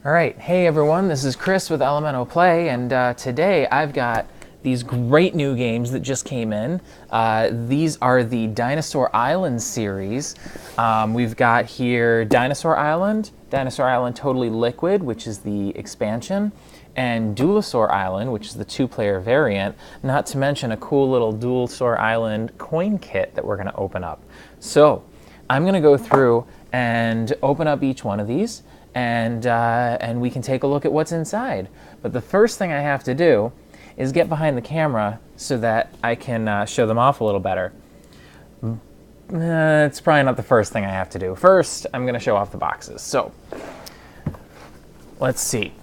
All right, hey everyone, this is Chris with Elemental Play, and today I've got these great new games that just came in. These are the Dinosaur Island series. We've got here Dinosaur Island Totally Liquid, which is the expansion, and Duelosaur Island, which is the two-player variant, not to mention a cool little Duelosaur Island coin kit that we're going to open up. So I'm going to go through and open up each one of these, and we can take a look at what's inside. But the first thing I have to do is get behind the camera so that I can show them off a little better. It's probably not the first thing I have to do. First, I'm going to show off the boxes. So, let's see.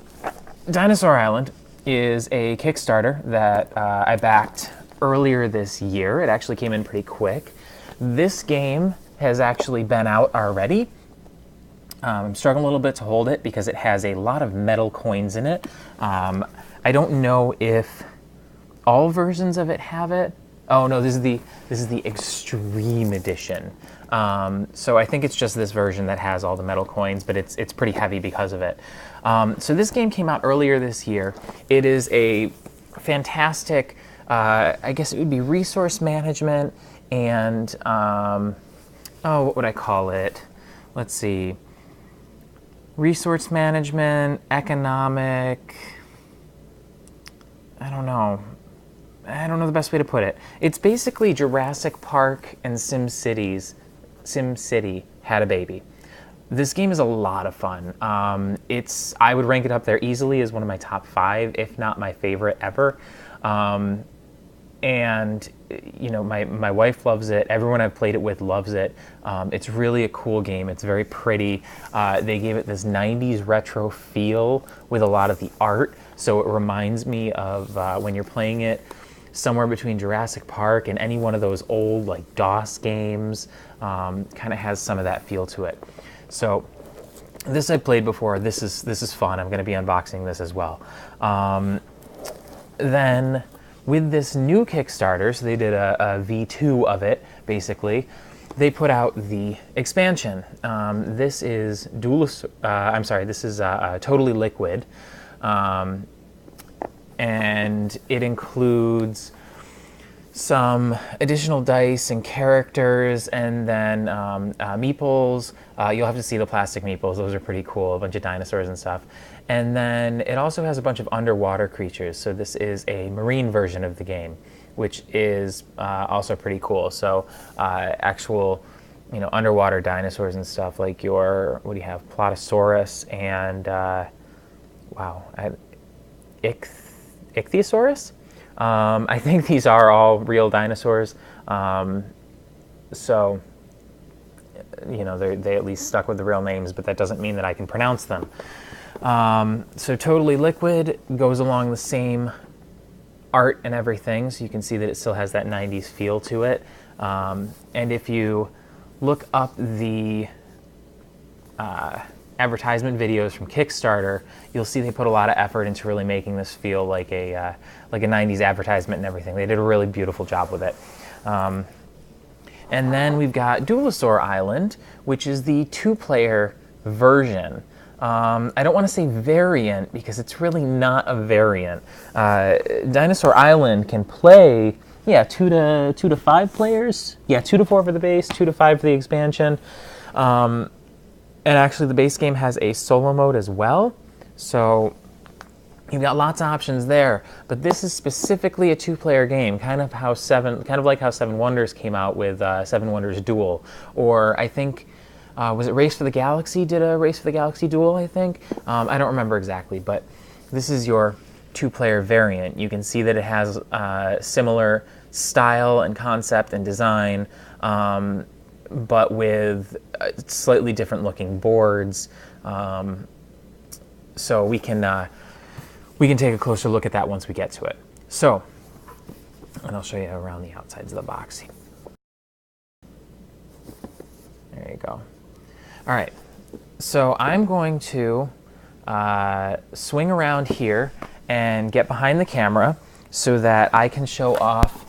Dinosaur Island is a Kickstarter that I backed earlier this year. It actually came in pretty quick. This game has actually been out already. I'm struggling a little bit to hold it because it has a lot of metal coins in it. I don't know if all versions of it have it. Oh no, this is the Extreme edition. So I think it's just this version that has all the metal coins, but it's pretty heavy because of it. So this game came out earlier this year. It is a fantastic, I guess it would be resource management and, what would I call it? Let's see. Resource management, economic, I don't know the best way to put it. It's basically Jurassic Park and SimCity had a baby. This game is a lot of fun. I would rank it up there easily as one of my top 5, if not my favorite ever. And you know, my wife loves it. Everyone I've played it with loves it. It's really a cool game. It's very pretty. They gave it this 90s retro feel with a lot of the art. So it reminds me of when you're playing it somewhere between Jurassic Park and any one of those old like DOS games. Kind of has some of that feel to it. So this I've played before. This is fun. I'm going to be unboxing this as well. Then with this new Kickstarter, so they did a V2 of it, basically. They put out the expansion. This is Totally Liquid, and it includes some additional dice and characters, and then meeples. You'll have to see the plastic meeples. Those are pretty cool. A bunch of dinosaurs and stuff. And then it also has a bunch of underwater creatures. So this is a marine version of the game, which is also pretty cool. So actual, underwater dinosaurs and stuff like what do you have? Pandasaurus and Ichthyosaurus. I think these are all real dinosaurs. So they at least stuck with the real names, but that doesn't mean that I can pronounce them. So Totally Liquid goes along the same art and everything, so you can see that it still has that 90s feel to it. And if you look up the advertisement videos from Kickstarter, you'll see they put a lot of effort into really making this feel like a 90s advertisement and everything. They did a really beautiful job with it. And then we've got Duelosaur Island, which is the 2-player version. I don't want to say variant because it's really not a variant. Dinosaur Island can play, 2 to 5 players. 2 to 4 for the base, 2 to 5 for the expansion. And actually the base game has a solo mode as well. So you've got lots of options there. But this is specifically a 2-player game, kind of like how Seven Wonders came out with Seven Wonders Duel, or I think. Was it Race for the Galaxy? Did a Race for the Galaxy duel, I think? I don't remember exactly, but this is your 2-player variant. You can see that it has similar style and concept and design, but with slightly different looking boards. So we can take a closer look at that once we get to it. So, and I'll show you around the outsides of the box. There you go. All right, so I'm going to swing around here and get behind the camera so that I can show off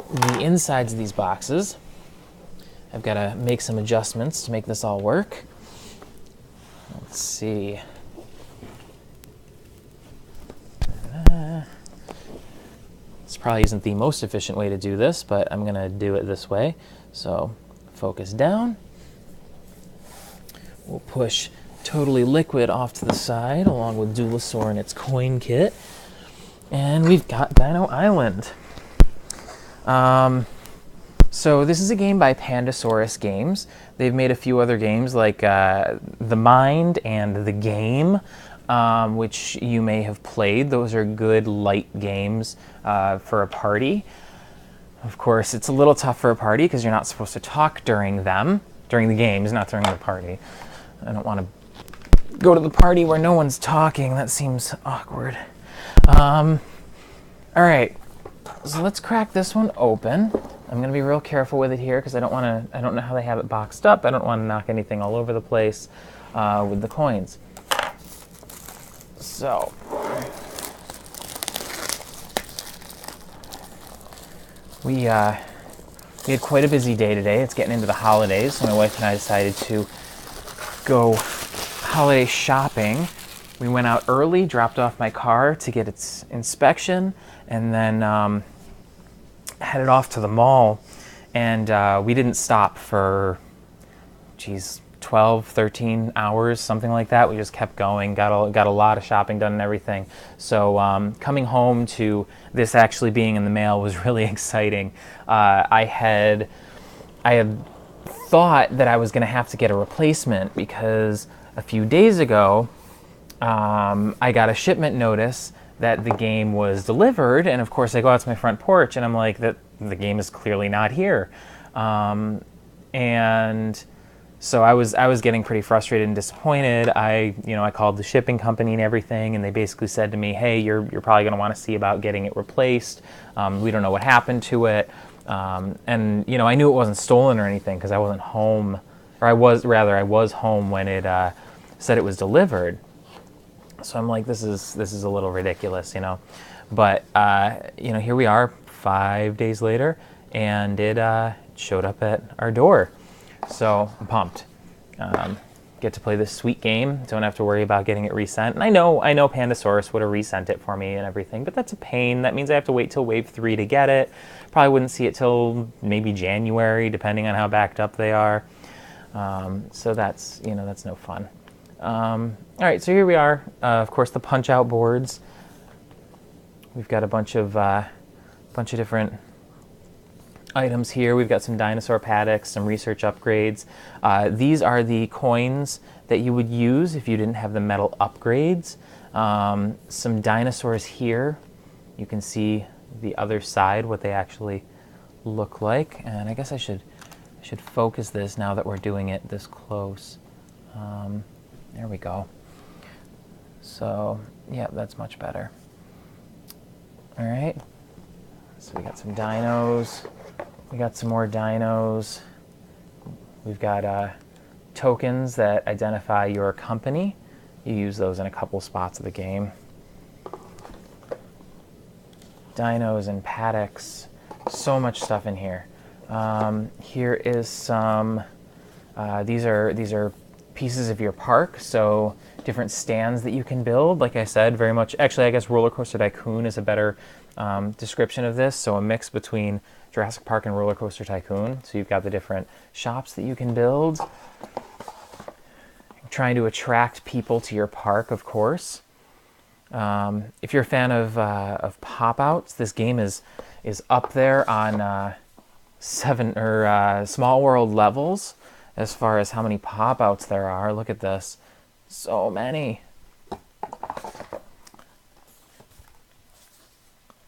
the insides of these boxes. I've got to make some adjustments to make this all work. Let's see. This probably isn't the most efficient way to do this, but I'm going to do it this way. So focus down. We'll push Totally Liquid off to the side along with Duelosaur and its coin kit. And we've got Dino Island. So this is a game by Pandasaurus Games. They've made a few other games like The Mind and The Game, which you may have played. Those are good light games for a party. Of course, it's a little tough for a party because you're not supposed to talk during them, during the games, not during the party. I don't want to go to the party where no one's talking. That seems awkward. All right, so let's crack this one open. I'm going to be real careful with it here because I don't know how they have it boxed up. I don't want to knock anything all over the place with the coins. So, we had quite a busy day today. It's getting into the holidays, so my wife and I decided to go holiday shopping. We went out early, dropped off my car to get its inspection, and then headed off to the mall. And we didn't stop for, 12, 13 hours, something like that. We just kept going, got a lot of shopping done and everything. So coming home to this actually being in the mail was really exciting. I had thought that I was going to have to get a replacement because a few days ago I got a shipment notice that the game was delivered, and of course I go out to my front porch and I'm like, that the game is clearly not here. And so I was getting pretty frustrated and disappointed. I called the shipping company and everything, and they basically said to me, hey, you're probably going to want to see about getting it replaced. We don't know what happened to it. And I knew it wasn't stolen or anything because I wasn't home, or I was home when it said it was delivered. So I'm like, this is a little ridiculous, But here we are 5 days later, and it showed up at our door. So I'm pumped. Get to play this sweet game. Don't have to worry about getting it resent. And I know Pandasaurus would have resent it for me and everything, but that's a pain. That means I have to wait till Wave 3 to get it. Probably wouldn't see it till maybe January, depending on how backed up they are. So that's no fun. All right, so here we are. Of course, the punch-out boards. We've got a bunch of different items here. We've got some dinosaur paddocks, some research upgrades. These are the coins that you would use if you didn't have the metal upgrades. Some dinosaurs here. You can see the other side, what they actually look like. And I guess I should focus this now that we're doing it this close. There we go. So, yeah, that's much better. All right. So we got some dinos. We got some more dinos. We've got tokens that identify your company. You use those in a couple spots of the game. Dinos and paddocks. So much stuff in here. Here is some. These are pieces of your park. So different stands that you can build. Like I said, very much. Actually, I guess Roller Coaster Tycoon is a better description of this. So a mix between Jurassic Park and Roller Coaster Tycoon. So you've got the different shops that you can build. Trying to attract people to your park, of course. If you're a fan of pop-outs, this game is up there on Small World levels as far as how many pop-outs there are. Look at this. So many.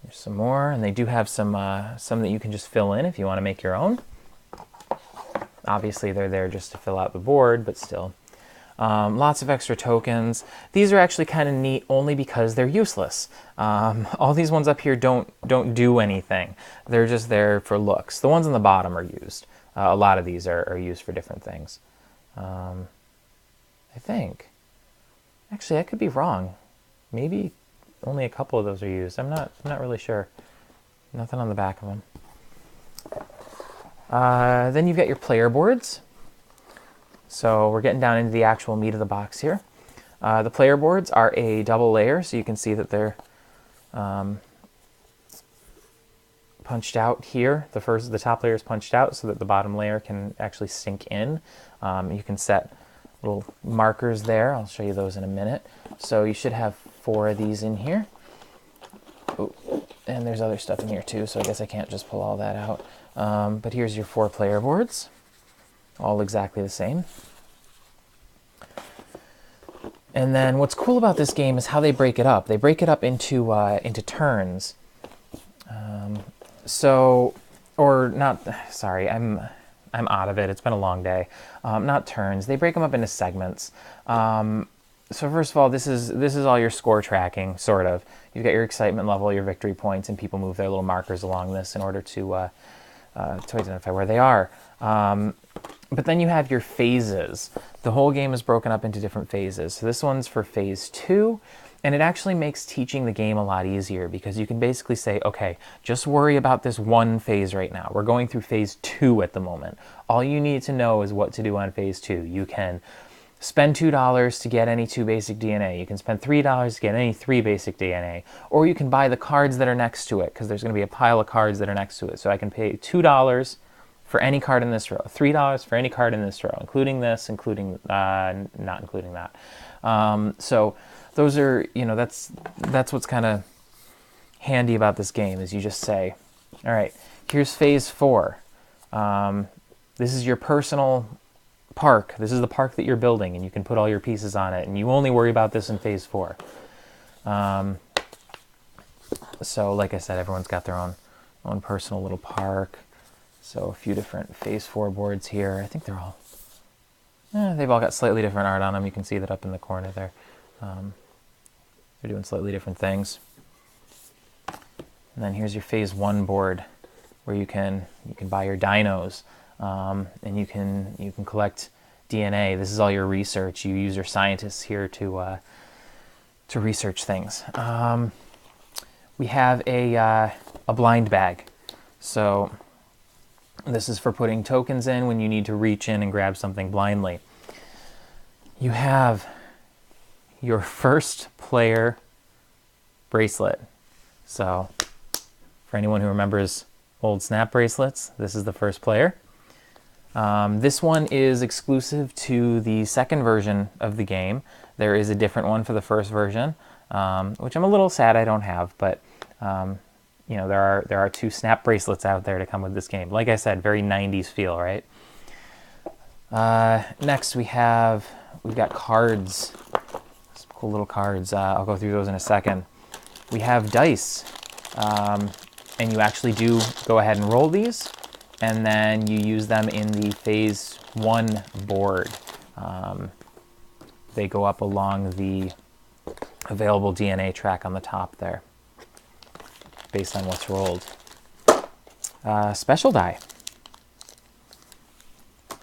There's some more, and they do have some that you can just fill in if you want to make your own. Obviously, they're there just to fill out the board, but still. Lots of extra tokens. These are actually kind of neat only because they're useless. All these ones up here don't do anything. They're just there for looks. The ones on the bottom are used. A lot of these are used for different things. I think. Actually, I could be wrong. Maybe only a couple of those are used. I'm not really sure. Nothing on the back of them. Then you've got your player boards. So we're getting down into the actual meat of the box here. The player boards are a double layer, so you can see that they're punched out here. The top layer is punched out so that the bottom layer can actually sink in. You can set little markers there. I'll show you those in a minute. So you should have 4 of these in here. Ooh, and there's other stuff in here too, so I guess I can't just pull all that out. But here's your 4 player boards, all exactly the same. And then what's cool about this game is how they break it up. They break it up into turns. I'm out of it. It's been a long day. Not turns. They break them up into segments. So first of all, this is all your score tracking, sort of. You've got your excitement level, your victory points, and people move their little markers along this in order to identify where they are. But then you have your phases. The whole game is broken up into different phases. So this one's for phase 2, and it actually makes teaching the game a lot easier because you can basically say, okay, just worry about this one phase right now. We're going through phase 2 at the moment. All you need to know is what to do on phase 2. You can spend $2 to get any 2 basic DNA. You can spend $3 to get any 3 basic DNA. Or you can buy the cards that are next to it because there's going to be a pile of cards that are next to it. So I can pay $2 for any card in this row, $3 for any card in this row, including this, not including that. So those are, that's what's kind of handy about this game is you just say, all right, here's phase 4. This is your personal park. This is the park that you're building, and you can put all your pieces on it, and you only worry about this in phase 4. So like I said, everyone's got their own personal little park. So a few different phase 4 boards here. I think they're all, they've all got slightly different art on them. You can see that up in the corner there. They're doing slightly different things. And then here's your phase 1 board where you can buy your dinos, and you can collect DNA. This is all your research. You use your scientists here to research things. We have a blind bag. So this is for putting tokens in when you need to reach in and grab something blindly. You have your first player bracelet. So for anyone who remembers old Snap bracelets, this is the first player. This one is exclusive to the second version of the game. There is a different one for the first version, which I'm a little sad I don't have, but there are 2 Snap bracelets out there to come with this game. Like I said, very 90s feel, right? Next we've got cards. Some cool little cards. I'll go through those in a second. We have dice, and you actually do go ahead and roll these, and then you use them in the phase 1 board. They go up along the available DNA track on the top there, based on what's rolled. Special die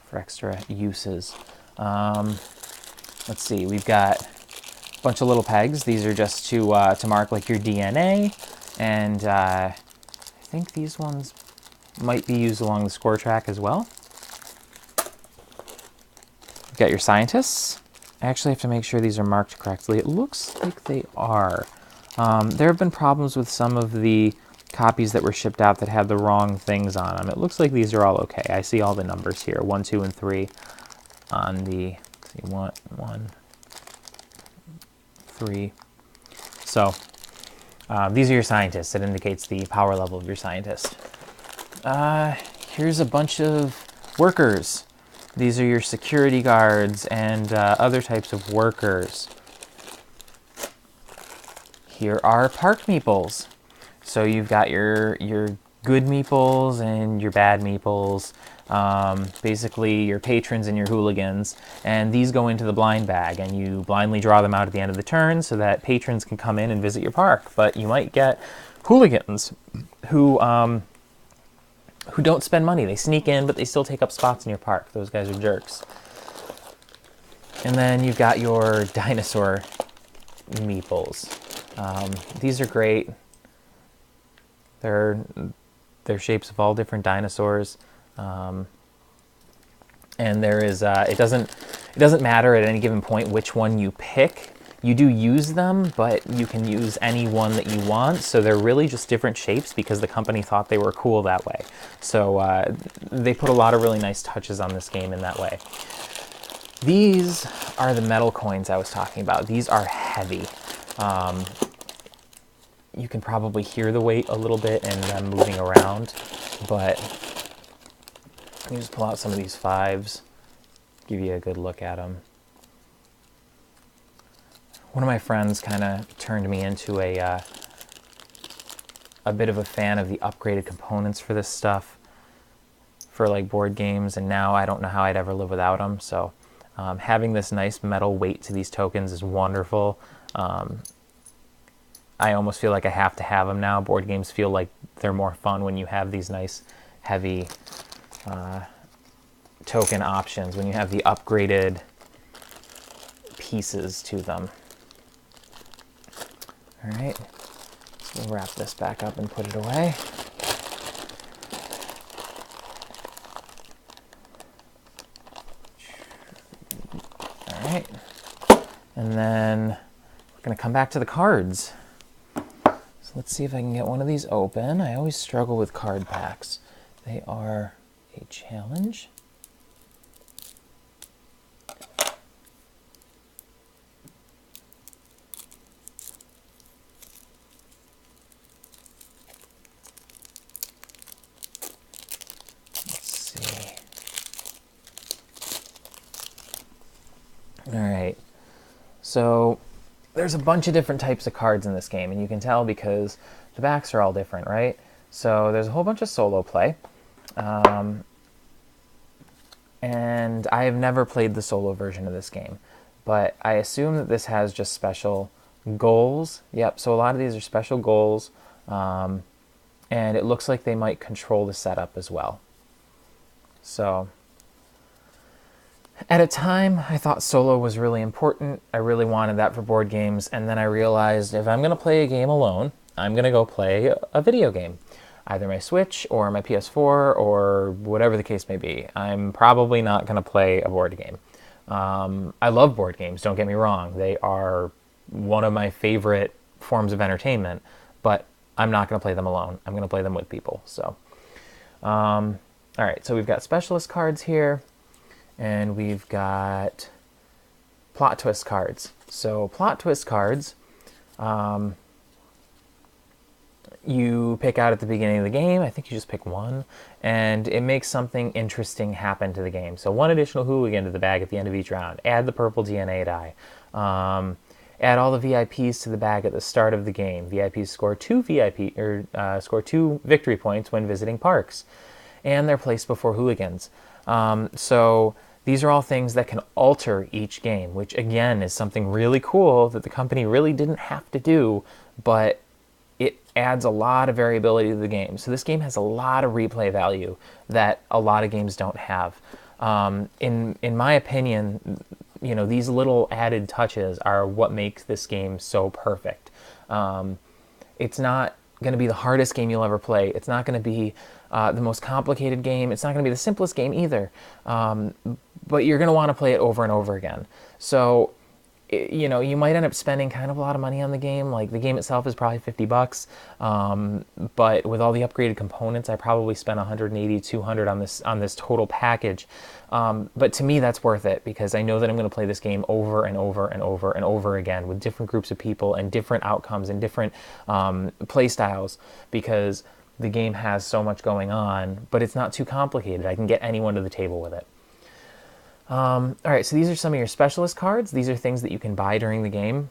for extra uses. Let's see, we've got a bunch of little pegs. These are just to mark like your DNA, and I think these ones might be used along the score track as well. You've got your scientists. I actually have to make sure these are marked correctly. It looks like they are. There have been problems with some of the copies that were shipped out that had the wrong things on them. It looks like these are all okay. I see all the numbers here, 1, 2, and 3 on the, let's see, 1, 3. So these are your scientists. It indicates the power level of your scientist. Here's a bunch of workers. These are your security guards and other types of workers. Here are park meeples. So you've got your good meeples and your bad meeples, basically your patrons and your hooligans, and these go into the blind bag, and you blindly draw them out at the end of the turn so that patrons can come in and visit your park. But you might get hooligans who don't spend money. They sneak in, but they still take up spots in your park. Those guys are jerks. And then you've got your dinosaur meeples. These are great. They're shapes of all different dinosaurs, and there is it doesn't matter at any given point which one you pick. You do use them, but you can use any one that you want, so they're really just different shapes because the company thought they were cool that way. So they put a lot of really nice touches on this game in that way. These are the metal coins I was talking about. These are heavy. You can probably hear the weight a little bit and them moving around, but let me just pull out some of these 5s, give you a good look at them. One of my friends kind of turned me into a bit of a fan of the upgraded components for this stuff, for like board games, and now I don't know how I'd ever live without them. So having this nice metal weight to these tokens is wonderful. I almost feel like I have to have them now. Board games feel like they're more fun when you have these nice, heavy token options, when you have the upgraded pieces to them. All right, so we'll wrap this back up and put it away. All right, and then we're going to come back to the cards. So let's see if I can get one of these open. I always struggle with card packs. They are a challenge. Alright, so there's a bunch of different types of cards in this game, and you can tell because the backs are all different, right? So there's a whole bunch of solo play, and I have never played the solo version of this game, but I assume that this has just special goals. Yep, so a lot of these are special goals, and it looks like they might control the setup as well. So at a time, I thought solo was really important. I really wanted that for board games, and then I realized if I'm going to play a game alone, I'm going to go play a video game. Either my Switch or my PS4 or whatever the case may be. I'm probably not going to play a board game. I love board games, don't get me wrong. They are one of my favorite forms of entertainment, but I'm not going to play them alone. I'm going to play them with people. So, all right, so we've got specialist cards here. And we've got plot twist cards. So plot twist cards, you pick out at the beginning of the game. I think you just pick one, and it makes something interesting happen to the game. So one additional hooligan to the bag at the end of each round. Add the purple DNA die. Add all the VIPs to the bag at the start of the game. VIPs score two victory points when visiting parks, and they're placed before hooligans. So these are all things that can alter each game, which again is something really cool that the company really didn't have to do, but it adds a lot of variability to the game. So this game has a lot of replay value that a lot of games don't have. In my opinion, you know, these little added touches are what makes this game so perfect. It's not going to be the hardest game you'll ever play. It's not going to be the most complicated game. It's not going to be the simplest game either. But you're going to want to play it over and over again. So, you know, you might end up spending kind of a lot of money on the game. Like the game itself is probably $50. But with all the upgraded components, I probably spent $180, $200 on this total package. But to me, that's worth it because I know that I'm going to play this game over and over and over and over again with different groups of people and different outcomes and different play styles because the game has so much going on, but it's not too complicated. I can get anyone to the table with it. All right, so these are some of your specialist cards. These are things that you can buy during the game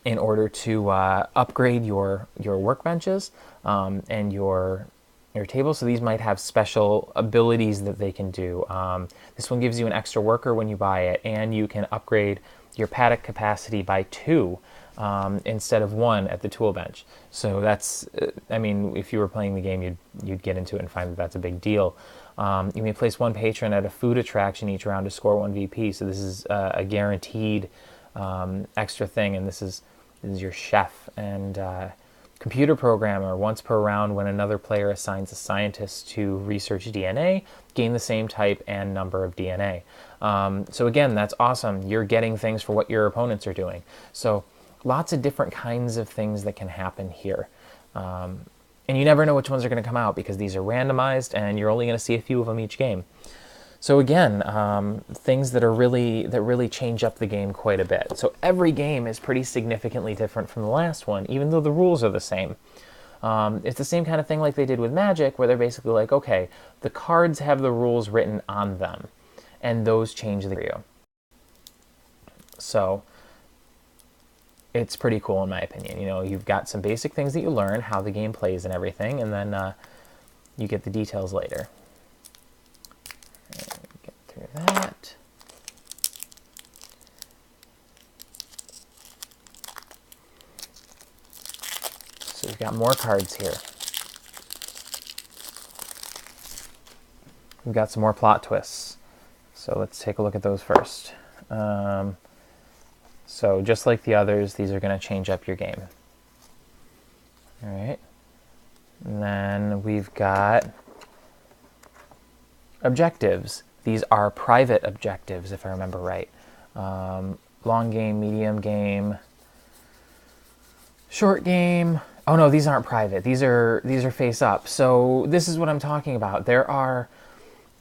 in order to upgrade your workbenches and your table. So these might have special abilities that they can do. This one gives you an extra worker when you buy it, and you can upgrade your paddock capacity by 2 instead of 1 at the tool bench. So that's, I mean, if you were playing the game, you'd get into it and find that that's a big deal. You may place 1 patron at a food attraction each round to score 1 VP. So this is a guaranteed extra thing, and this is your chef and Computer programmer, once per round when another player assigns a scientist to research DNA, gain the same type and number of DNA. So again, that's awesome. You're getting things for what your opponents are doing. So lots of different kinds of things that can happen here. And you never know which ones are going to come out because these are randomized and you're only going to see a few of them each game. So again, things that really change up the game quite a bit. So every game is pretty significantly different from the last one, even though the rules are the same. It's the same kind of thing like they did with Magic, where they're basically like, okay, the cards have the rules written on them, and those change the game. So it's pretty cool in my opinion. You know, you've got some basic things that you learn, how the game plays and everything, and then you get the details later. Get through that. So we've got more cards here. We've got some more plot twists. So let's take a look at those first. So just like the others, these are going to change up your game. All right. And then we've got objectives. These are private objectives, if I remember right. Long game, medium game, short game. Oh no, these aren't private. These are face up. So this is what I'm talking about. There are,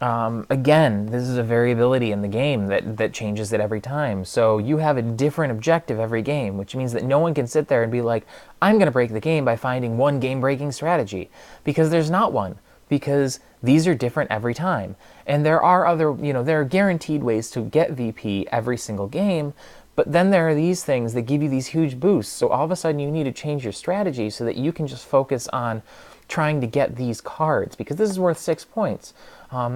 again, this is a variability in the game that changes it every time. So you have a different objective every game, which means that no one can sit there and be like, I'm going to break the game by finding one game-breaking strategy, because there's not one. Because these are different every time. And there are other, there are guaranteed ways to get VP every single game, but then there are these things that give you these huge boosts. So all of a sudden you need to change your strategy so that you can just focus on trying to get these cards, because this is worth 6 points.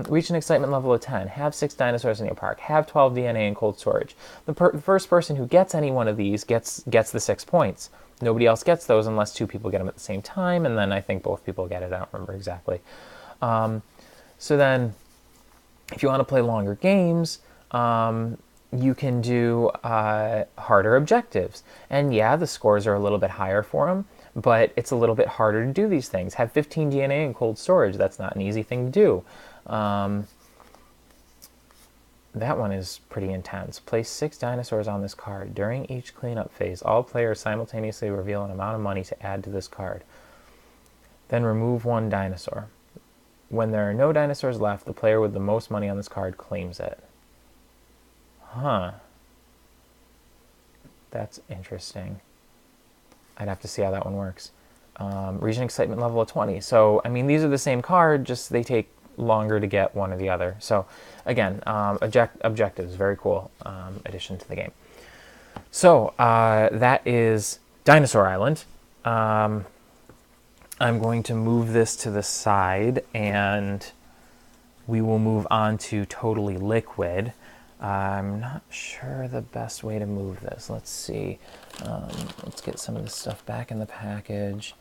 Reach an excitement level of 10. Have 6 dinosaurs in your park. Have 12 DNA in cold storage. The first person who gets any one of these gets the 6 points. Nobody else gets those unless 2 people get them at the same time, and then I think both people get it. I don't remember exactly. So then, if you want to play longer games, you can do harder objectives. And yeah, the scores are a little bit higher for them, but it's a little bit harder to do these things. Have 15 DNA in cold storage. That's not an easy thing to do. That one is pretty intense. Place 6 dinosaurs on this card. During each cleanup phase, all players simultaneously reveal an amount of money to add to this card. Then remove 1 dinosaur. When there are no dinosaurs left, the player with the most money on this card claims it. Huh. That's interesting. I'd have to see how that one works. Reach an excitement level of 20. So, I mean, these are the same card, just they take longer to get one or the other. So, again, objectives, very cool addition to the game. So, that is Dinosaur Island. I'm going to move this to the side, and we will move on to Totally Liquid. I'm not sure the best way to move this. Let's see. Let's get some of this stuff back in the package.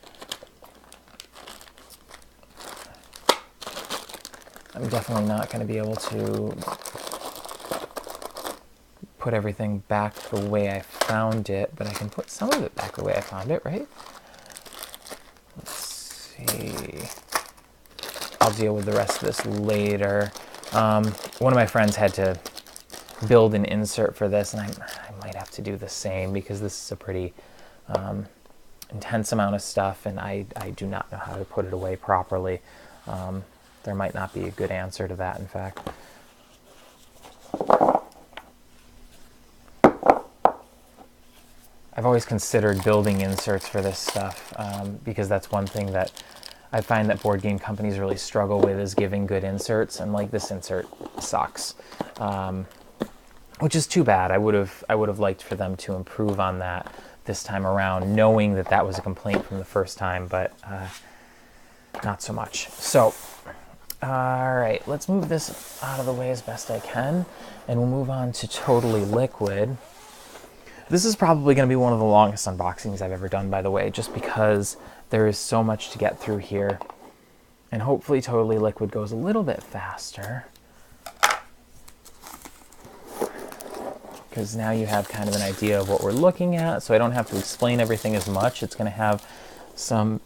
I'm definitely not going to be able to put everything back the way I found it, but I can put some of it back the way I found it, right? Let's see. I'll deal with the rest of this later. One of my friends had to build an insert for this, and I might have to do the same, because this is a pretty intense amount of stuff, and I do not know how to put it away properly. There might not be a good answer to that, in fact. I've always considered building inserts for this stuff, because that's one thing that I find that board game companies really struggle with, is giving good inserts, and like this insert sucks. Which is too bad. I would have liked for them to improve on that this time around, knowing that that was a complaint from the first time, but not so much. So, all right, let's move this out of the way as best I can, and we'll move on to Totally Liquid. This is probably going to be one of the longest unboxings I've ever done, by the way, just because there is so much to get through here, and hopefully Totally Liquid goes a little bit faster. Because now you have kind of an idea of what we're looking at, so I don't have to explain everything as much. It's going to have some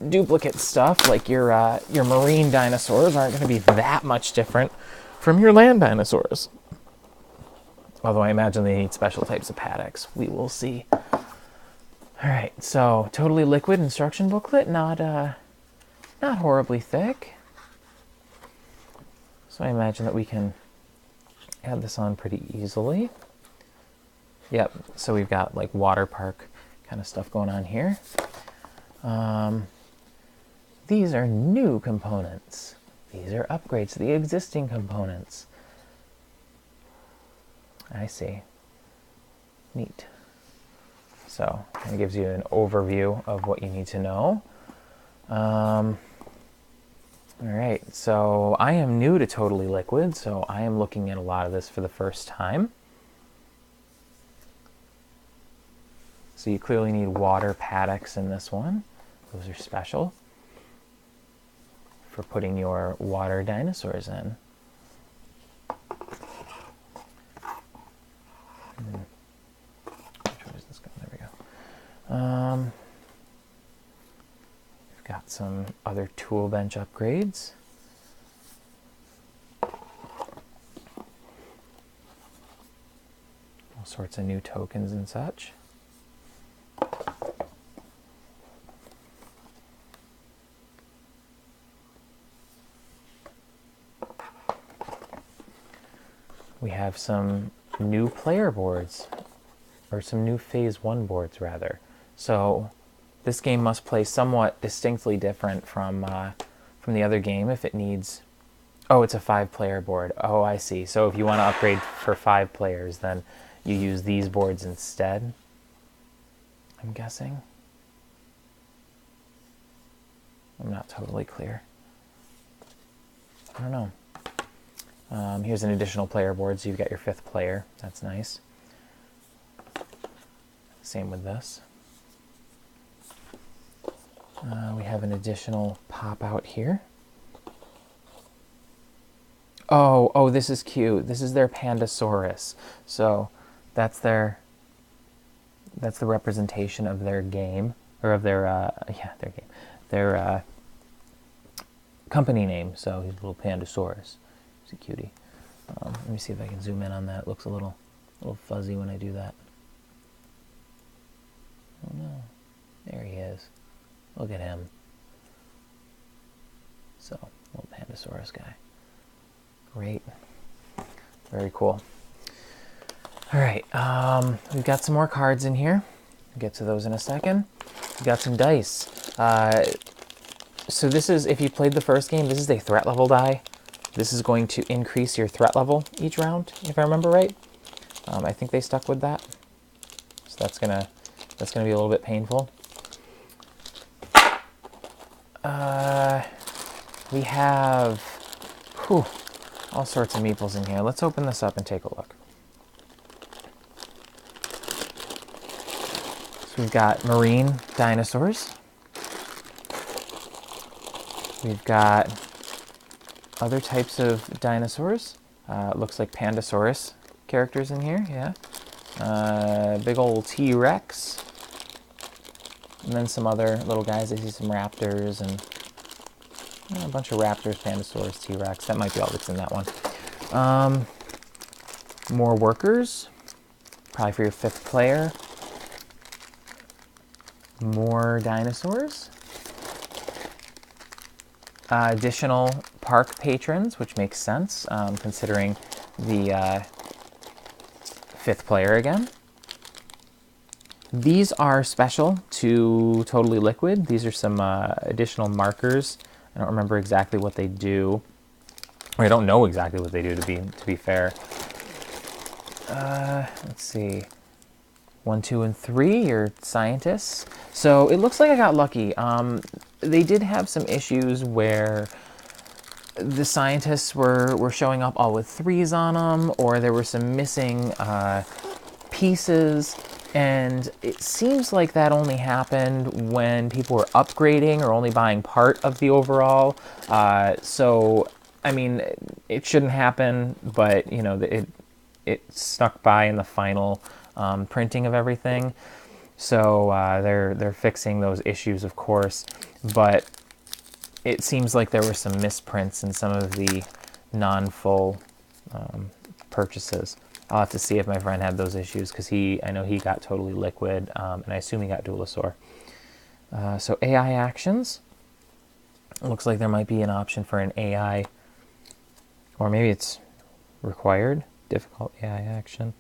duplicate stuff, like your marine dinosaurs aren't going to be that much different from your land dinosaurs. Although I imagine they need special types of paddocks. We will see. All right, so totally liquid instruction booklet, not horribly thick. So I imagine that we can add this on pretty easily. Yep, so we've got like water park kind of stuff going on here. These are new components. These are upgrades to the existing components. I see. Neat. So it gives you an overview of what you need to know. All right, so I am new to Totally Liquid, so I am looking at a lot of this for the first time. So you clearly need water paddocks in this one. Those are special for putting your water dinosaurs in. Which way does this go? There we go. We've got some other tool bench upgrades. All sorts of new tokens and such. We have some new player boards, or some new phase 1 boards rather. So this game must play somewhat distinctly different from the other game if it needs... Oh, it's a 5-player board. Oh, I see. So if you want to upgrade for 5 players, then you use these boards instead, I'm guessing. I'm not totally clear. I don't know. Here's an additional player board, so you've got your 5th player. That's nice. Same with this. We have an additional pop out here. Oh, this is cute. This is their Pandasaurus. So that's the representation of their game, or of their their game, their company name. So he's a little Pandasaurus. He's a cutie. Let me see if I can zoom in on that. It looks a little fuzzy when I do that. Oh no, there he is. Look at him. So, little Pandasaurus guy. Great. Very cool. All right, we've got some more cards in here. We'll get to those in a second. We've got some dice. So this is, if you played the first game, this is a threat level die. This is going to increase your threat level each round, if I remember right. I think they stuck with that. So that's gonna be a little bit painful. We have all sorts of meeples in here. Let's open this up and take a look. So we've got marine dinosaurs. We've got other types of dinosaurs. Looks like Pandasaurus characters in here, yeah. Big old T-Rex. And then some other little guys. I see some raptors and a bunch of raptors, Pandasaurus, T-Rex. That might be all that's in that one. More workers. Probably for your 5th player. More dinosaurs. Additional park patrons, which makes sense, considering the 5th player again. These are special to Totally Liquid. These are some additional markers. I don't remember exactly what they do. Or I don't know exactly what they do, to be fair. Let's see. 1, 2, and 3, your scientists. So it looks like I got lucky. They did have some issues where the scientists were showing up all with 3s on them, or there were some missing pieces, and it seems like that only happened when people were upgrading or only buying part of the overall. So, I mean, it shouldn't happen, but, you know, it snuck by in the final printing of everything. So they're fixing those issues, of course, but it seems like there were some misprints in some of the non-full purchases. I'll have to see if my friend had those issues, because I know he got Totally Liquid, and I assume he got Duelosaur. So AI actions. It looks like there might be an option for an AI, or maybe it's required, difficult AI action.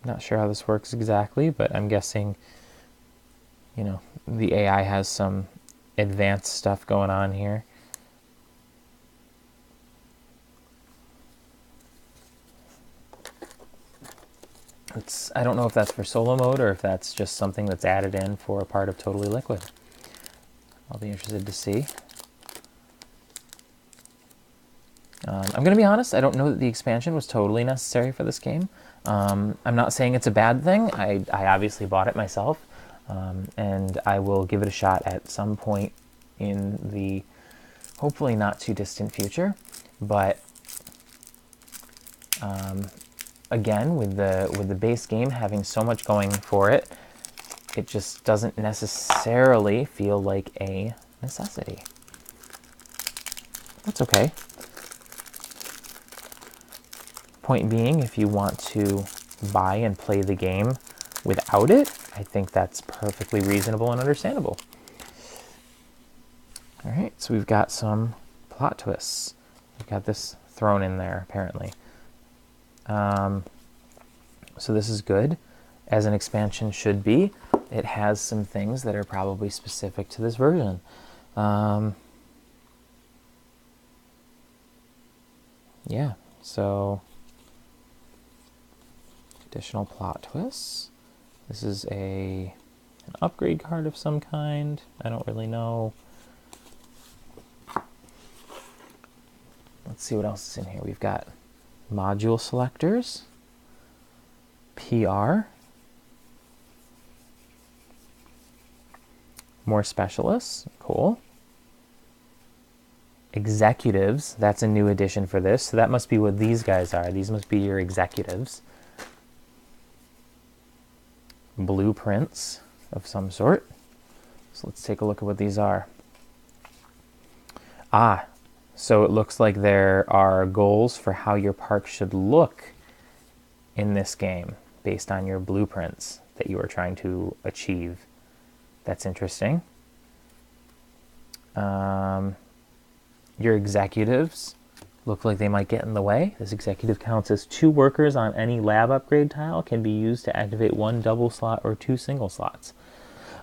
Not sure how this works exactly, but I'm guessing, you know, the AI has some advanced stuff going on here. I don't know if that's for solo mode or if that's just something that's added in for a part of Totally Liquid. I'll be interested to see. I'm going to be honest, I don't know that the expansion was totally necessary for this game. I'm not saying it's a bad thing. I obviously bought it myself, and I will give it a shot at some point in the hopefully not too distant future. But again, with the base game having so much going for it, it just doesn't necessarily feel like a necessity. That's okay. Point being, if you want to buy and play the game without it, I think that's perfectly reasonable and understandable. All right, so we've got some plot twists. We've got this thrown in there, apparently. So this is good, as an expansion should be. It has some things that are probably specific to this version. Yeah, so additional plot twists. This is an upgrade card of some kind. I don't really know. Let's see what else is in here. We've got module selectors, PR, more specialists, cool. Executives, that's a new addition for this, so that must be what these guys are. These must be your executives. Blueprints of some sort. So let's take a look at what these are. So it looks like there are goals for how your park should look in this game based on your blueprints that you are trying to achieve. That's interesting. Your executives look like they might get in the way. This executive counts as 2 workers on any lab upgrade tile, can be used to activate 1 double slot or 2 single slots.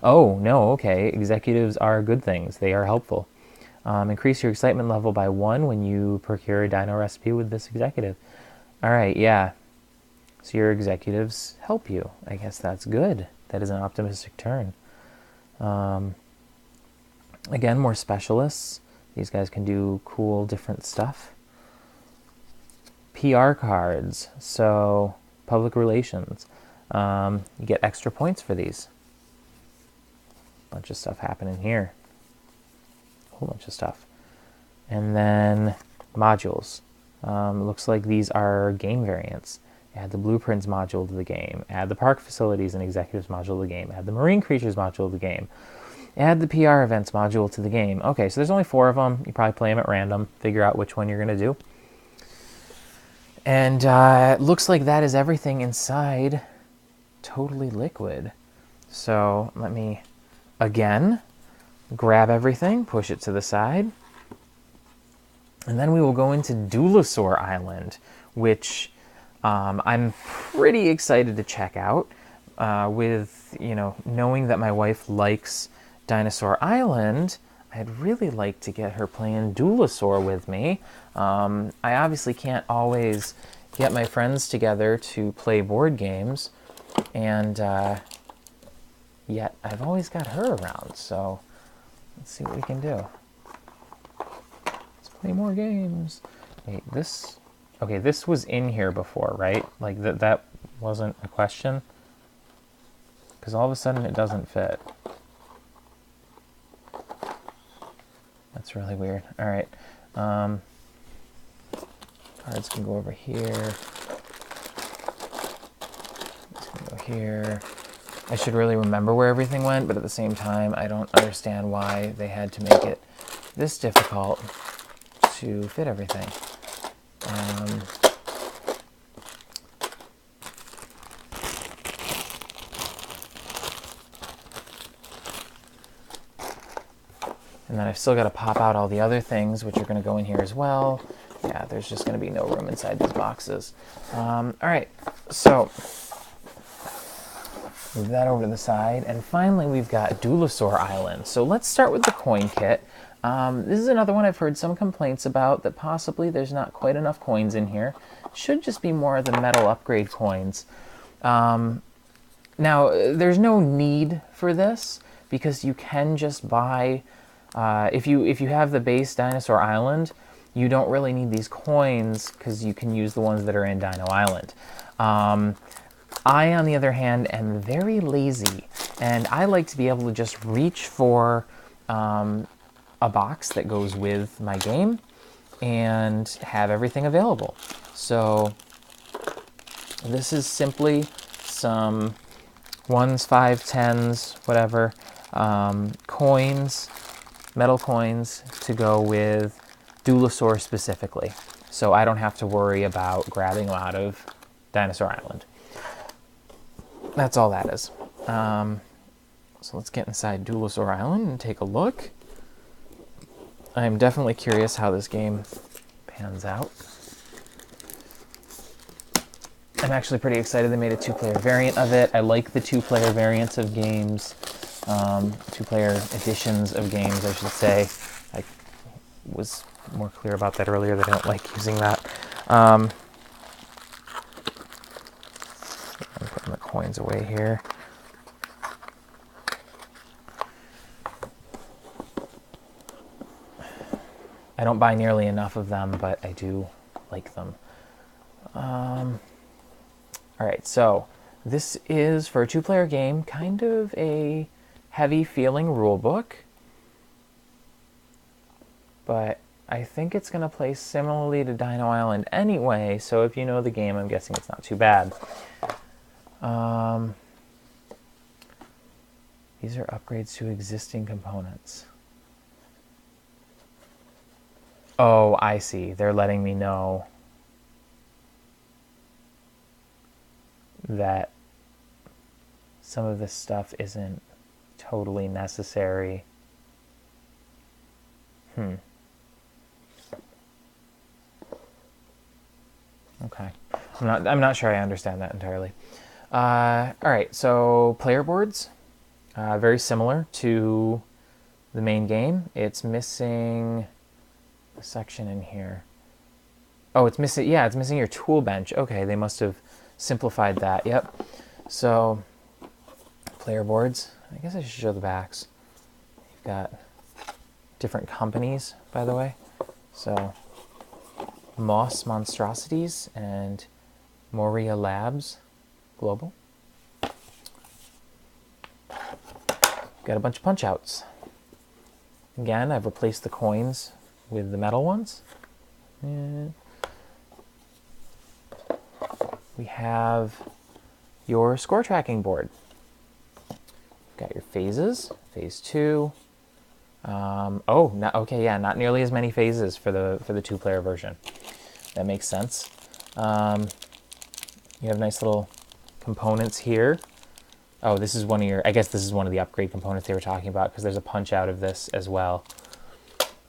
Oh, no, okay. Executives are good things. They are helpful. Increase your excitement level by 1 when you procure a dino recipe with this executive. All right, yeah. So your executives help you. I guess that's good. That is an optimistic turn. Again, more specialists. These guys can do cool, different stuff. PR cards, so public relations. You get extra points for these. Bunch of stuff happening here. Whole bunch of stuff. And then modules. Looks like these are game variants. Add the blueprints module to the game. Add the park facilities and executives module to the game. Add the marine creatures module to the game. Add the PR events module to the game. Okay, so there's only 4 of them. You probably play them at random. Figure out which one you're going to do. And it looks like that is everything inside Totally Liquid. So let me, again, grab everything, push it to the side. And then we will go into Duelosaur Island, which I'm pretty excited to check out. With, knowing that my wife likes Dinosaur Island, I'd really like to get her playing Duelosaur with me. I obviously can't always get my friends together to play board games, and yet I've always got her around, so let's see what we can do. Let's play more games. Wait, this was in here before, right? Like that wasn't a question? Because all of a sudden it doesn't fit. That's really weird. All right. Cards can go over here. here. I should really remember where everything went, but at the same time, I don't understand why they had to make it this difficult to fit everything. And then I've still got to pop out all the other things, which are going to go in here as well. Yeah, there's just going to be no room inside these boxes. All right, so move that over to the side. And finally, we've got Duelosaur Island. So let's start with the coin kit. This is another one I've heard some complaints about, that possibly there's not quite enough coins in here. Should just be more of the metal upgrade coins. Now, there's no need for this, because you can just buy... if you have the base Dinosaur Island, you don't really need these coins because you can use the ones that are in Dino Island. I, on the other hand, am very lazy, and I like to be able to just reach for a box that goes with my game and have everything available. So this is simply some 1s, 5s, 10s, whatever, coins, metal coins to go with Duelosaur specifically, so I don't have to worry about grabbing them out of Dinosaur Island. That's all that is. So let's get inside Duelosaur Island and take a look. I'm definitely curious how this game pans out. I'm actually pretty excited they made a 2-player variant of it. I like the 2-player variants of games. 2-player editions of games, I should say. I was more clear about that earlier, that I don't like using that. I'm putting the coins away here. I don't buy nearly enough of them, but I do like them. All right, so this is, for a 2-player game, kind of a heavy feeling rule book, but I think it's going to play similarly to Dino Island anyway, so if you know the game, I'm guessing it's not too bad. These are upgrades to existing components. Oh, I see. They're letting me know that some of this stuff isn't totally necessary. Okay. I'm not sure I understand that entirely. All right, so player boards, very similar to the main game. It's missing a section in here. Oh, it's missing, yeah, it's missing your tool bench. Okay, they must have simplified that. Yep. So player boards, I guess I should show the backs. You've got different companies, by the way. So Moss Monstrosities and Moria Labs Global. Got a bunch of punch outs. Again, I've replaced the coins with the metal ones. And we have your score tracking board. Got your phases, phase 2. Okay, yeah, not nearly as many phases for the 2-player version. That makes sense. You have nice little components here. Oh, this is one of your, I guess this is one of the upgrade components they were talking about, because there's a punch out of this as well.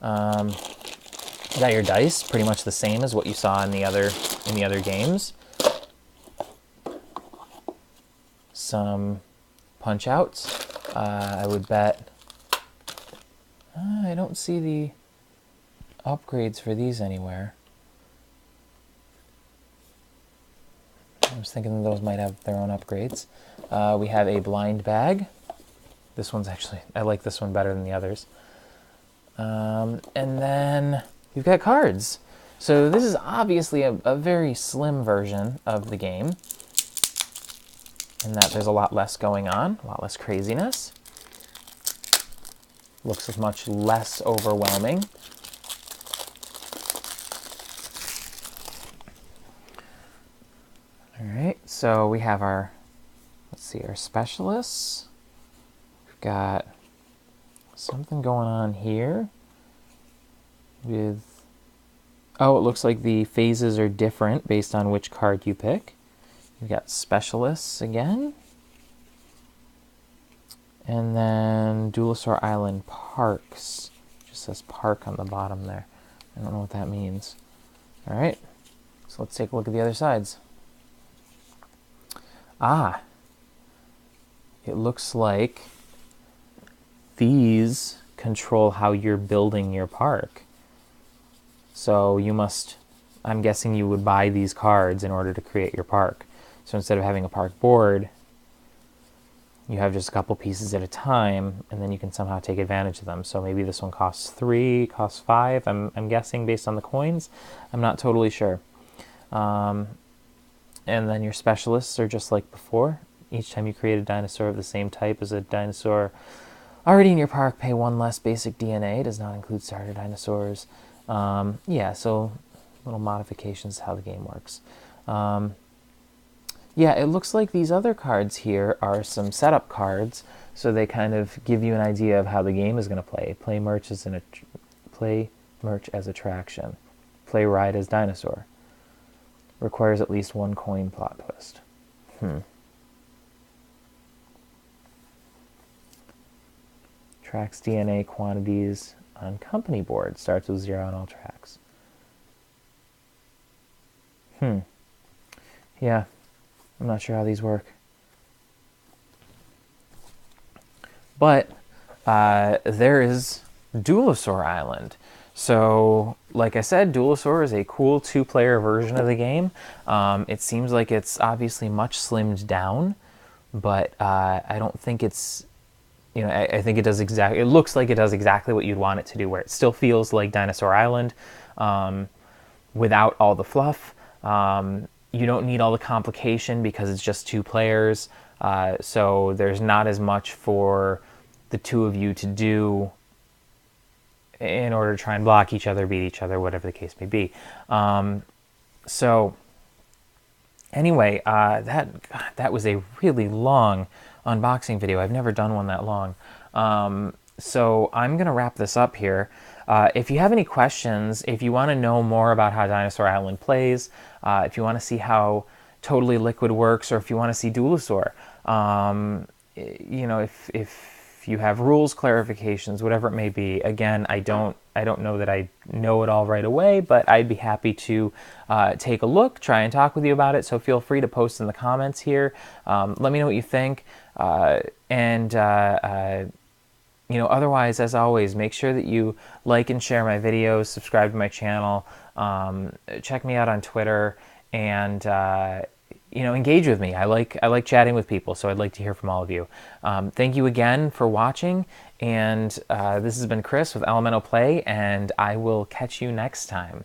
You got your dice, pretty much the same as what you saw in the other games. Some punch outs. I would bet I don't see the upgrades for these anywhere. I was thinking those might have their own upgrades. We have a blind bag. This one's actually, I like this one better than the others. And then we've got cards. So this is obviously a very slim version of the game, in that there's a lot less going on, a lot less craziness. Looks much less overwhelming. All right, so we have our let's see, our specialists. We've got something going on here with, oh, it looks like the phases are different based on which card you pick. We've got specialists again. And then Duelosaur Island Parks. Just says park on the bottom there. I don't know what that means. All right, so let's take a look at the other sides. Ah, it looks like these control how you're building your park. So you must, I'm guessing you would buy these cards in order to create your park. So instead of having a park board, you have just a couple pieces at a time, and then you can somehow take advantage of them. So maybe this one costs 3, costs 5, I'm guessing based on the coins. I'm not totally sure. And then your specialists are just like before. Each time you create a dinosaur of the same type as a dinosaur already in your park, pay 1 less basic DNA. Does not include starter dinosaurs. Yeah, so little modifications to how the game works. Yeah, it looks like these other cards here are some setup cards, so they kind of give you an idea of how the game is going to play. Play merch as attraction. Play ride as dinosaur. Requires at least 1 coin plot twist. Tracks DNA quantities on company board. Starts with 0 on all tracks. Yeah. I'm not sure how these work. But there is Duelosaur Island. So, like I said, Duelosaur is a cool 2-player version of the game. It seems like it's obviously much slimmed down, but I don't think it's, you know, I think it does exactly, it looks like it does exactly what you'd want it to do, where it still feels like Dinosaur Island without all the fluff. You don't need all the complication because it's just 2 players, so there's not as much for the 2 of you to do in order to try and block each other, beat each other, whatever the case may be. So anyway, that was a really long unboxing video. I've never done one that long. So I'm going to wrap this up here. If you have any questions, if you want to know more about how Dinosaur Island plays, if you want to see how Totally Liquid works, or if you want to see Duelosaur, you know, if you have rules, clarifications, whatever it may be. Again, I don't know that I know it all right away, but I'd be happy to take a look, try and talk with you about it. So feel free to post in the comments here. Let me know what you think, you know, otherwise, as always, make sure that you like and share my videos, subscribe to my channel, check me out on Twitter, and you know, engage with me. I like chatting with people, so I'd like to hear from all of you. Thank you again for watching, and this has been Chris with Elemental Play, and I will catch you next time.